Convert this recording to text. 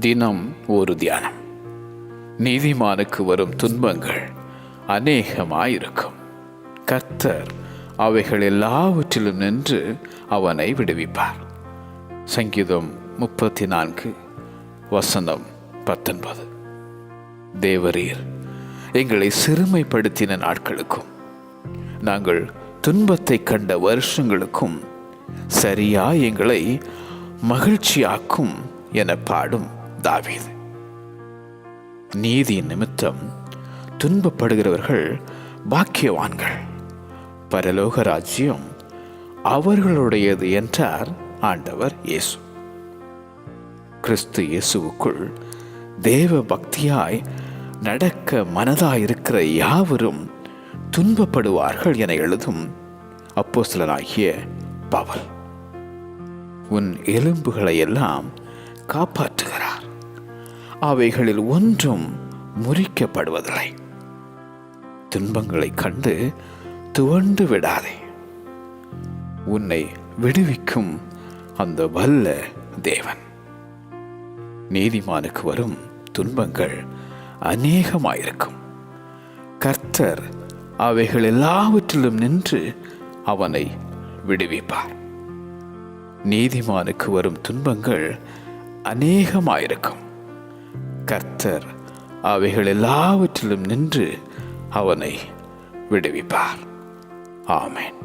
தினம் ஒரு தியானம். நீதிமானுக்கு வரும் துன்பங்கள் அநேகமாயிருக்கும். கர்த்தர் அவைகள் எல்லாவற்றிலும் நின்று அவனை விடுவிப்பார். சங்கீதம் 34:19. தேவரீர் எங்களை சிறுமைப்படுத்தின நாட்களுக்கும் நாங்கள் துன்பத்தை கண்ட வருஷங்களுக்கும் சரியா எங்களை மகிழ்ச்சியாக்கும் என பாடும் தாவீது. நீதி நிமித்தம் துன்பப்படுகிறவர்கள் பாக்கியவான்கள், பரலோக ராஜ்யம் அவர்களுடையது என்றார் ஆண்டவர் இயேசு. கிறிஸ்து இயேசுவுக்குள் தேவ பக்தியாய் நடக்க மனதாயிருக்கிற யாவரும் துன்பப்படுவார்கள் என எழுதும் அப்போஸ்தலனாகிய பவுல் உன் எலும்புகளை எல்லாம் காப்பாற்றுகிறார், அவைகளில் ஒன்றும் முறிக்கப்படுவதில்லை. துன்பங்களை கண்டு துவண்டு விடாதே. உன்னை விடுவிக்கும் அந்த வல்ல தேவன். நீதிமானுக்கு வரும் துன்பங்கள் அநேகமாயிருக்கும். கர்த்தர் அவைகள் எல்லாவற்றிலும் நின்று அவனை விடுவிப்பார். நீதிமானுக்கு வரும் துன்பங்கள் அநேகமாயிருக்கும். கர்த்தர் அவைகள் எல்லாவற்றிலும் நின்று அவனை விடுவிப்பார். ஆமென்.